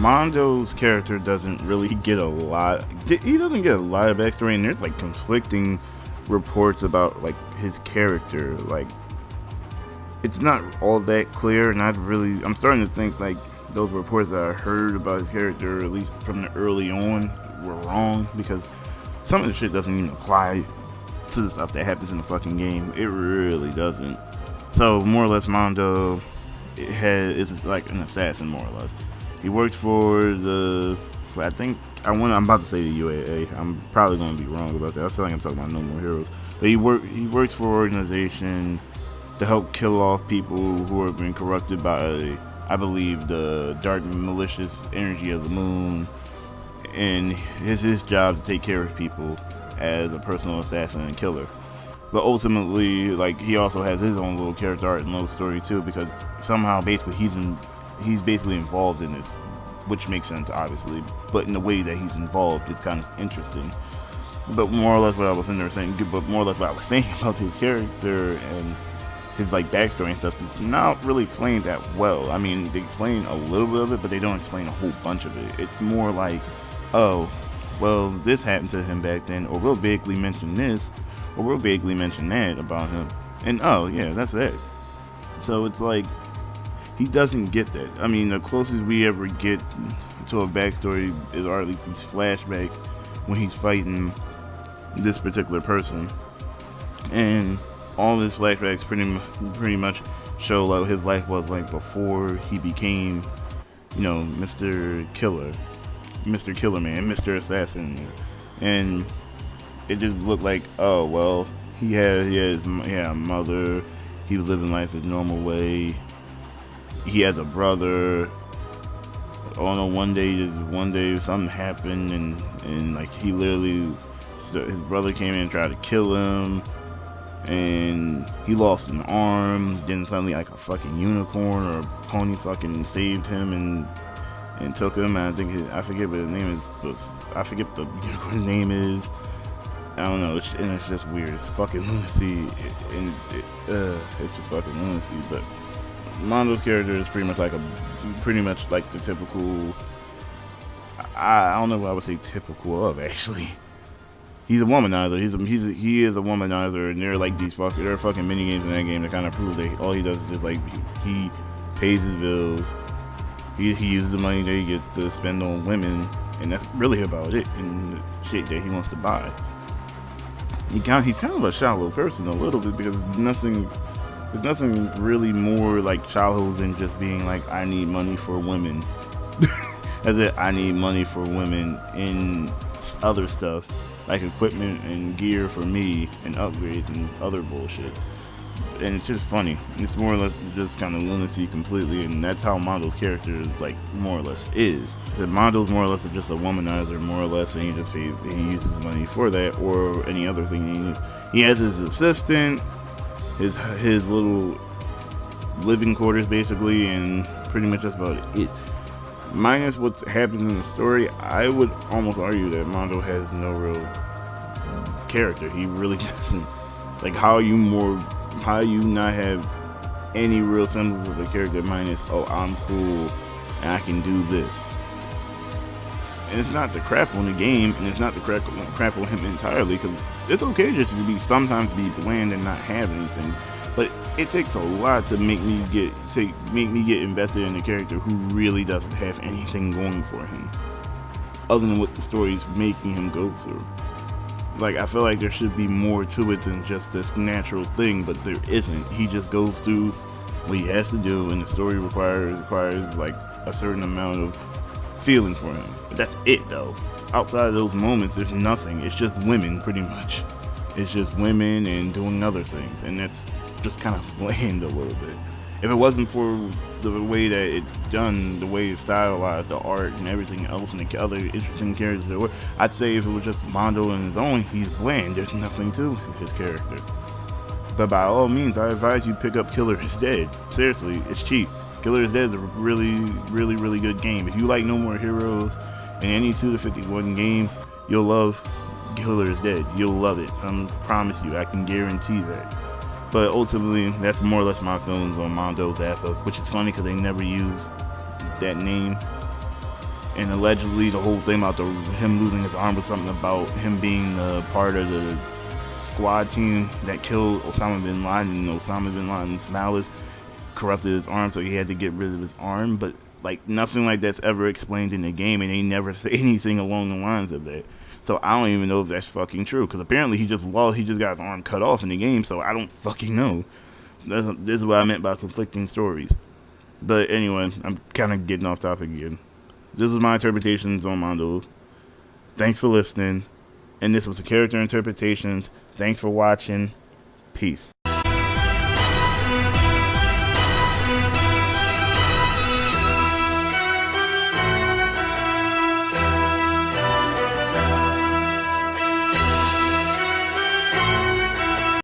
Mondo's character doesn't really get a lot. He doesn't get a lot of backstory, and there's like conflicting reports about like his character. Like, it's not all that clear, and I'm starting to think like those reports that I heard about his character, at least from the early on, were wrong, because some of the shit doesn't even apply to the stuff that happens in the fucking game. It really doesn't. So more or less, Mondo is like an assassin, more or less. He works for I'm about to say the UAA. I'm probably going to be wrong about that. I feel like I'm talking about No More Heroes. But he works for an organization to help kill off people who have been corrupted by, I believe, the dark malicious energy of the moon. And it's his job to take care of people as a personal assassin and killer. But ultimately, like, he also has his own little character art and little story too, because somehow basically he's basically involved in this, which makes sense obviously, but in the way that he's involved, it's kind of interesting. But more or less what I was saying about his character and his like backstory and stuff, it's not really explained that well. I mean, they explain a little bit of it, but they don't explain a whole bunch of it. It's more like, oh, well, this happened to him back then, or we'll vaguely mention this, or we'll vaguely mention that about him, and oh yeah, that's it. So it's like, he doesn't get that. I mean, the closest we ever get to a backstory are like these flashbacks when he's fighting this particular person, and all his flashbacks pretty much show like his life was like before he became, you know, Mr. Killer Man, Mr. Assassin, and it just looked like, oh well, he had a mother, he was living life his normal way, he has a brother. Oh no, one day something happened, and like he literally, his brother came in and tried to kill him, and he lost an arm. Then suddenly like a fucking unicorn or a pony fucking saved him and took him. And I forget what the name is, but I forget what the unicorn's name is. I don't know, and it's just weird. It's fucking lunacy, and it's just fucking lunacy. But Mondo's character is pretty much like the typical. I don't know what I would say typical of, actually. He's a womanizer. He is a womanizer, and there are fucking mini games in that game that kind of prove that all he does is just like he pays his bills. He uses the money that he gets to spend on women, and that's really about it. And the shit that he wants to buy. He's kind of a shallow person a little bit, because there's nothing really more like childhood than just being like, I need money for women. As if I need money for women in other stuff, like equipment and gear for me and upgrades and other bullshit. And it's just funny. It's more or less just kind of lunacy completely, and that's how Mondo's character like more or less is. So Mondo's more or less just a womanizer, more or less, and he uses money for that or any other thing. He has his assistant, his little living quarters basically, and pretty much that's about it. Minus what happens in the story, I would almost argue that Mondo has no real character. He really doesn't. Like, how you not have any real semblance of a character minus, oh, I'm cool and I can do this. And it's not to crap on the game, and it's not to crap on him entirely, because it's okay just to sometimes be bland and not have anything. But it takes a lot to make me get invested in a character who really doesn't have anything going for him, other than what the story's making him go through. Like, I feel like there should be more to it than just this natural thing, but there isn't. He just goes through what he has to do, and the story requires like a certain amount of feeling for him. But that's it, though. Outside of those moments, there's nothing. It's just women, pretty much. It's just women and doing other things, and that's just kind of bland a little bit. If it wasn't for the way that it's done, the way it's stylized, the art and everything else, and the other interesting characters there were, I'd say if it was just Mondo on his own, he's bland. There's nothing to his character. But by all means, I advise you pick up Killer is Dead. Seriously, it's cheap. Killer is Dead is a really, really, really good game. If you like No More Heroes and any Suda 51 game, you'll love Killer is Dead. You'll love it. I promise you. I can guarantee that. But ultimately, that's more or less my feelings on Mondo Zappa, which is funny because they never use that name. And allegedly, the whole thing about him losing his arm was something about him being part of the squad team that killed Osama bin Laden. And Osama bin Laden's malice corrupted his arm, so he had to get rid of his arm. But like nothing like that's ever explained in the game, and they never say anything along the lines of that. So I don't even know if that's fucking true, because apparently he just lost. He just got his arm cut off in the game, so I don't fucking know. This is what I meant by conflicting stories. But anyway, I'm kind of getting off topic again. This was my interpretations on Mondo. Thanks for listening. And this was the Character Interpretations. Thanks for watching. Peace.